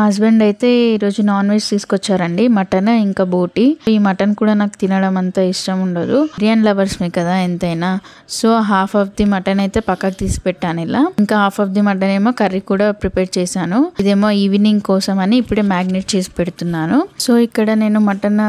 మా హస్బెండ్ అయితే ఈరోజు నాన్ వెజ్ తీసుకొచ్చారండి, మటన్ ఇంకా బోటి. ఈ మటన్ కూడా నాకు తినడం అంత ఇష్టం ఉండదు, బిర్యానీ లవర్స్ మీ కదా ఎంతైనా. So half of the mutton అయితే పక్కకు తీసి పెట్టాను ఇలా, ఇంకా హాఫ్ ఆఫ్ ది మటన్ ఏమో కర్రీ కూడా ప్రిపేర్ చేశాను. ఇదేమో ఈవినింగ్ కోసం అని ఇప్పుడే మ్యాగ్నేట్ చేసి పెడుతున్నాను. సో ఇక్కడ నేను మటన్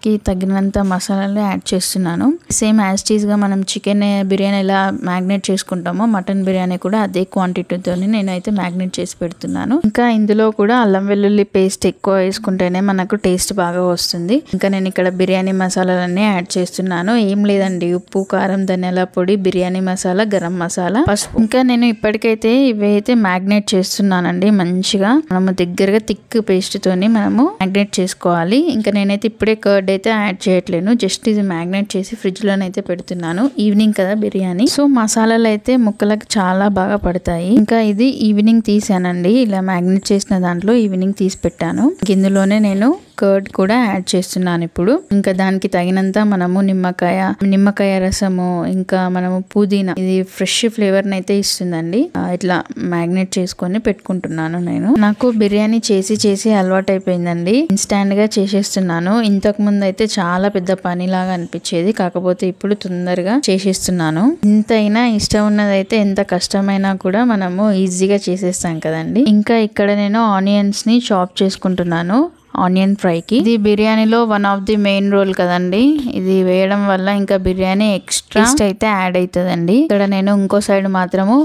కి తగినంత మసాలాలు యాడ్ చేస్తున్నాను. సేమ్ యాజ్ టీజ్ గా మనం చికెన్ బిర్యానీ ఎలా మ్యాగ్నేట్ చేసుకుంటామో మటన్ బిర్యానీ కూడా అదే క్వాంటిటీతో నేనైతే మ్యాగ్నేట్ చేసి పెడుతున్నాను. ఇంకా ఇందులో కూడా అల్లం వెల్లుల్లి పేస్ట్ ఎక్కువ వేసుకుంటేనే మనకు టేస్ట్ బాగా వస్తుంది. ఇంకా నేను ఇక్కడ బిర్యానీ మసాలాలన్నీ యాడ్ చేస్తున్నాను. ఏం లేదండి, ఉప్పు, కారం, ధనియాల పొడి, బిర్యానీ మసాలా, గరం మసాలా, పసుపు. ఇంకా నేను ఇప్పటికైతే ఇవైతే మ్యాగ్నేట్ చేస్తున్నానండి. మంచిగా మనము దగ్గరగా థిక్ పేస్ట్ తోని మనము మ్యాగ్నేట్ చేసుకోవాలి. ఇంకా నేనైతే ఇప్పుడే కర్డ్ అయితే యాడ్ చేయట్లేను, జస్ట్ ఇది మ్యాగ్నేట్ చేసి ఫ్రిడ్జ్ లోనైతే పెడుతున్నాను. ఈవినింగ్ కదా బిర్యానీ, సో మసాలాలు అయితే ముక్కలకు చాలా బాగా పడతాయి. ఇంకా ఇది ఈవినింగ్ తీసానండి, ఇలా మ్యాగ్నేట్ చేసిన దాంట్లో ఈవినింగ్ తీసి పెట్టాను. ఇందులోనే నేను కర్డ్ కూడా యాడ్ చేస్తున్నాను ఇప్పుడు. ఇంకా దానికి తగినంత మనము నిమ్మకాయ రసము, ఇంకా మనము పుదీనా, ఇది ఫ్రెష్ ఫ్లేవర్ అయితే ఇస్తుందండి. ఇట్లా మ్యాగ్నేట్ చేసుకొని పెట్టుకుంటున్నాను నేను. నాకు బిర్యానీ చేసి అలవాటు అయిపోయిందండి, ఇన్స్టాంట్ గా చేసేస్తున్నాను. ఇంతకు ముందు అయితే చాలా పెద్ద పనిలాగా అనిపించేది, కాకపోతే ఇప్పుడు తొందరగా చేసేస్తున్నాను. ఎంతైనా ఇష్టం ఉన్నదైతే ఎంత కష్టమైనా కూడా మనము ఈజీగా చేసేస్తాం కదండి. ఇంకా ఇక్కడ నేను ఆనియన్స్ ని చాప్ చేసుకుంటున్నాను ఆనియన్ ఫ్రైకి. ఇది బిర్యానీలో one of the main role కదండి, ఇది వేయడం వల్ల ఇంకా బిర్యానీ ఎక్స్ట్రా టేస్ట్ అయితే యాడ్ అవుతుందండి. ఇక్కడ నేను ఇంకో సైడ్ మాత్రము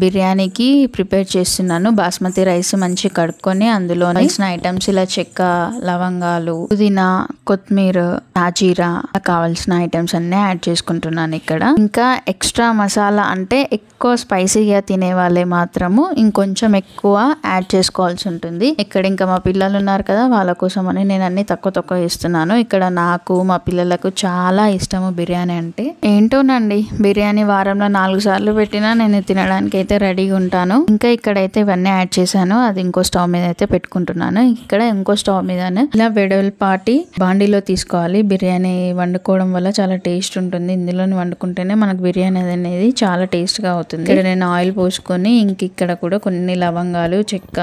బిర్యానీకి ప్రిపేర్ చేస్తున్నాను. బాస్మతి రైస్ మంచి కడుక్కొని అందులో వేసిన ఐటమ్స్ ఇలా చెక్క, లవంగాలు, పుదీనా, కొత్తిమీర, షాజీరా కావాల్సిన ఐటమ్స్ అన్ని యాడ్ చేసుకుంటున్నాను ఇక్కడ. ఇంకా ఎక్స్ట్రా మసాలా అంటే ఎక్కువ స్పైసీగా తినే వాళ్ళే మాత్రము ఇంకొంచెం ఎక్కువ యాడ్ చేసుకోవాల్సి ఉంటుంది. ఇక్కడ ఇంకా మా పిల్లలు ఉన్నారు కదా, వాళ్ళ కోసం అని నేను అన్ని తక్కువ ఇస్తున్నాను. ఇక్కడ నాకు మా పిల్లలకు చాలా ఇష్టము బిర్యానీ అంటే. ఏంటోనండి, బిర్యానీ వారంలో 4 సార్లు పెట్టినా నేను తినడానికి అయితే రెడీగా ఉంటాను. ఇంకా ఇక్కడైతే ఇవన్నీ యాడ్ చేశాను, అది ఇంకో స్టవ్ మీద అయితే పెట్టుకుంటున్నాను. ఇక్కడ ఇంకో స్టవ్ మీద ఇలా వెడల్పాటి బాండీలో తీసుకోవాలి. బిర్యానీ వండుకోవడం వల్ల చాలా టేస్ట్ ఉంటుంది, ఇందులోని వండుకుంటేనే మనకు బిర్యానీ అనేది చాలా టేస్ట్ గా అవుతుంది. ఇక్కడ నేను ఆయిల్ పోసుకొని ఇంక ఇక్కడ కూడా కొన్ని లవంగాలు, చెక్క,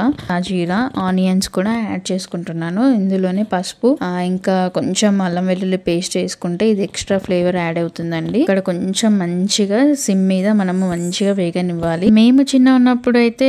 జీరా, ఆనియన్స్ కూడా యాడ్ చేసుకుంటున్నాను. ఇందులోనే పసుపు, ఇంకా కొంచెం అల్లం వెల్లుల్లి పేస్ట్ వేసుకుంటే ఇది ఎక్స్ట్రా ఫ్లేవర్ యాడ్ అవుతుందండి. ఇక్కడ కొంచెం మంచిగా సిమ్ మీద మనము మంచిగా వేగనివ్వాలి. మేము చిన్న ఉన్నప్పుడు అయితే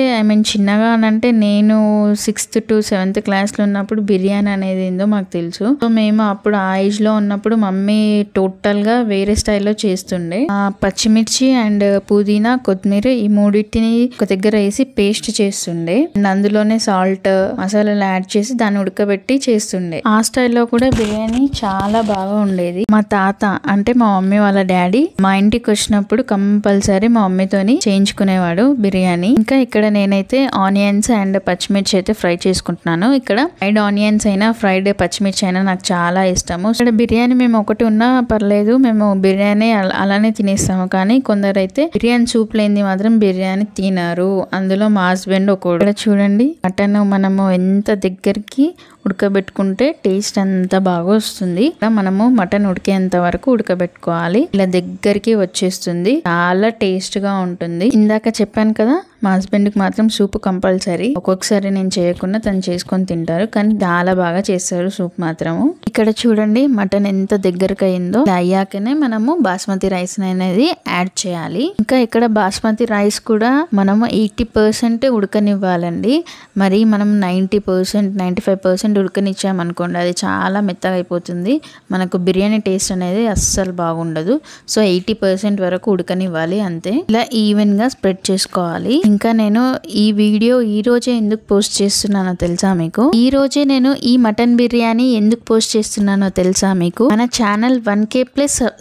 చిన్నగా అంటే నేను 6th to 7th క్లాస్ లో ఉన్నప్పుడు బిర్యానీ అనేది ఏందో మాకు తెలుసు. సో మేము అప్పుడు ఆ ఏజ్ లో ఉన్నప్పుడు మమ్మీ టోటల్ గా వేరే స్టైల్లో చేస్తుండే. పచ్చిమిర్చి అండ్ పుదీనా, కొత్తిమీర ఈ మూడింటిని ఒక దగ్గర వేసి పేస్ట్ చేస్తుండే, అండ్ అందులోనే సాల్ట్, మసాలాలు యాడ్ చేసి దాన్ని ఉడకబెట్టి చేస్తుండే. ఆ స్టైల్లో కూడా బిర్యానీ చాలా బాగా ఉండేది. మా తాత అంటే మా మమ్మీ వాళ్ళ డాడీ మా ఇంటికి వచ్చినప్పుడు కంపల్సరీ మా మమ్మీతోని చేయించుకునేవాడు బిర్యానీ. ఇంకా ఇక్కడ నేనైతే ఆనియన్స్ అండ్ పచ్చిమిర్చి అయితే ఫ్రై చేసుకుంటున్నాను. ఇక్కడ ఫ్రైడ్ ఆనియన్స్ అయినా ఫ్రైడ్ పచ్చిమిర్చి అయినా నాకు చాలా ఇష్టము. ఇక్కడ బిర్యానీ మేము ఒకటి ఉన్నా పర్లేదు, మేము బిర్యానీ అలానే తినేస్తాము. కానీ కొందరైతే బిర్యానీ సూప్ లేనిది మాత్రం బిర్యానీ తినరు, అందులో మా హస్బెండ్ ఒకడు. ఇక్కడ చూడండి, మటన్ మనము ఎంత దగ్గరికి ఉడకబెట్టుకుంటే టేస్ట్ అంత బాగా వస్తుంది. మనము మటన్ ఉడికేంత వరకు ఉడకబెట్టుకోవాలి, ఇలా దగ్గరికి వచ్చేస్తుంది, చాలా టేస్ట్ గా ఉంటుంది. ఇందాక చెప్పాను కదా, మా హస్బెండ్ కి మాత్రం సూప్ కంపల్సరీ. ఒక్కొక్కసారి నేను చేయకుండా తను చేసుకొని తింటారు, కానీ చాలా బాగా చేస్తారు సూప్ మాత్రము. ఇక్కడ చూడండి మటన్ ఎంత దగ్గరకు అయిందో. అయ్యాకనే మనము బాస్మతి రైస్ అనేది యాడ్ చేయాలి. ఇంకా ఇక్కడ బాస్మతి రైస్ కూడా మనము 80% ఉడకనివ్వాలండి. మరి మనం 90%, 95% ఉడకనిచ్చామనుకోండి అది చాలా మెత్తగా అయిపోతుంది, మనకు బిర్యానీ టేస్ట్ అనేది అస్సలు బాగుండదు. సో 80% వరకు ఉడకనివ్వాలి అంతే. ఇలా ఈవెన్ గా స్ప్రెడ్ చేసుకోవాలి. ఇంకా నేను ఈ వీడియో ఈ రోజే ఎందుకు పోస్ట్ చేస్తున్నానో తెలుసా మీకు? ఈ రోజే నేను ఈ మటన్ బిర్యానీ ఎందుకు పోస్ట్ చేస్తున్నానో తెలుసా మీకు? మన ఛానల్ 1K+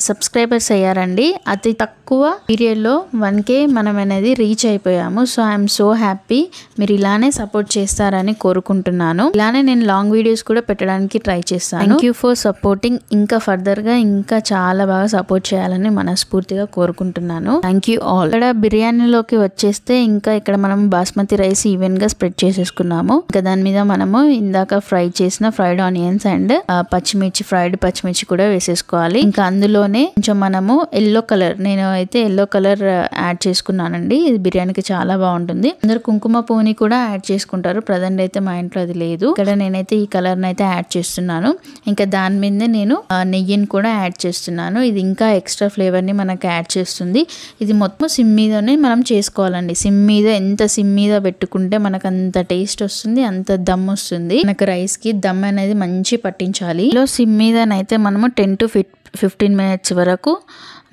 సబ్స్క్రైబర్స్ అయ్యారండి. అతి తక్కువ పీరియడ్ లో 1K మనం అనేది రీచ్ అయిపోయాము. So I'm so happy. మీరు ఇలానే సపోర్ట్ చేస్తారని కోరుకుంటున్నాను. ఇలానే నేను లాంగ్ వీడియోస్ కూడా పెట్టడానికి ట్రై చేస్తాను. Thank you for supporting. ఇంకా ఫర్దర్ గా ఇంకా చాలా బాగా సపోర్ట్ చేయాలని మనస్ఫూర్తిగా కోరుకుంటున్నాను. Thank you all. ఇక్కడ బిర్యానీలోకి వచ్చేస్తే ఇంకా ఇక్కడ మనం బాస్మతి రైస్ ఈవెన్ గా స్ప్రెడ్ చేసేసుకున్నాము. ఇంకా దాని మీద మనము ఇందాక ఫ్రై చేసిన ఫ్రైడ్ ఆనియన్స్ అండ్ ఫ్రైడ్ పచ్చిమిర్చి కూడా వేసేసుకోవాలి. ఇంకా అందులోనే కొంచెం మనము ఎల్లో కలర్, నేను అయితే ఎల్లో కలర్ యాడ్ చేసుకున్నానండి. ఇది బిర్యానీకి చాలా బాగుంటుంది. అందరు కుంకుమ పువ్వుని కూడా యాడ్ చేసుకుంటారు. ప్రజెంట్ అయితే మా ఇంట్లో అది లేదు. ఇక్కడ నేనైతే ఈ కలర్ అయితే యాడ్ చేస్తున్నాను. ఇంకా దాని మీద నేను నెయ్యిని కూడా యాడ్ చేస్తున్నాను. ఇది ఇంకా ఎక్స్ట్రా ఫ్లేవర్ ని మనకు యాడ్ చేస్తుంది. ఇది మొత్తం సిమ్ మీదనే మనం చేసుకోవాలండి. సిమ్ మీద ఎంత సిమ్ మీద పెట్టుకుంటే మనకు అంత టేస్ట్ వస్తుంది, అంత దమ్ వస్తుంది. మనకు రైస్ కి దమ్ అనేది మంచి పట్టించాలి. సిమ్ మీదనైతే మనము 10 to 15 minutes వరకు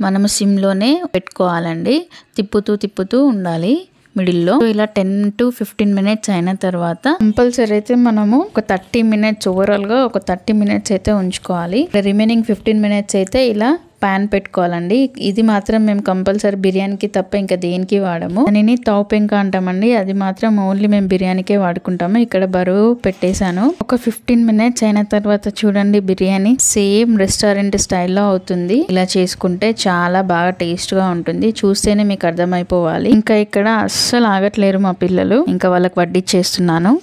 మనము సిమ్ లోనే పెట్టుకోవాలండి. తిప్పుతూ ఉండాలి మిడిల్లో. ఇలా 10 to 15 minutes అయిన తర్వాత కంపల్సరీ అయితే మనము ఒక 30 minutes ఓవరాల్ గా ఒక 30 minutes అయితే ఉంచుకోవాలి. రిమైనింగ్ 15 minutes అయితే ఇలా పాన్ పెట్టుకోవాలండి. ఇది మాత్రం మేము కంపల్సరీ బిర్యానీకి తప్ప ఇంకా దేనికి వాడము. దానిని తావు పెంక అంటామండి. అది మాత్రం ఓన్లీ మేము బిర్యానీకే వాడుకుంటాము. ఇక్కడ బరువు పెట్టేశాను. ఒక 15 minutes అయిన తర్వాత చూడండి బిర్యానీ సేమ్ రెస్టారెంట్ స్టైల్లో అవుతుంది. ఇలా చేసుకుంటే చాలా బాగా టేస్ట్ గా ఉంటుంది. చూస్తేనే మీకు అర్థమైపోవాలి. ఇంకా ఇక్కడ అస్సలు ఆగట్లేరు మా పిల్లలు. ఇంకా వాళ్ళకి వడ్డిచ్చేస్తున్నాను.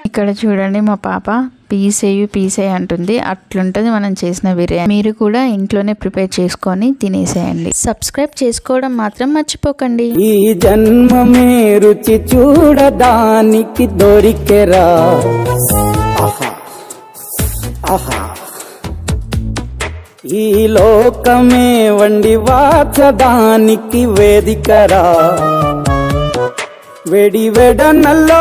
ఇక్కడ చూడండి మా పాప పీసేయు అంటుంది. అట్లుంటది మనం చేసిన బిర్యానీ. మీరు కూడా ఇంట్లోనే ప్రిపేర్ చేసుకొని తినేసేయండి. సబ్స్క్రైబ్ చేసుకోవడం మాత్రం మర్చిపోకండి. ఈ జన్మమే రుచి చూడడానికి దొరికెరా. ఈ లోకమే వండి వాచడానికి వేదికరా. వెడి వెడనల్లో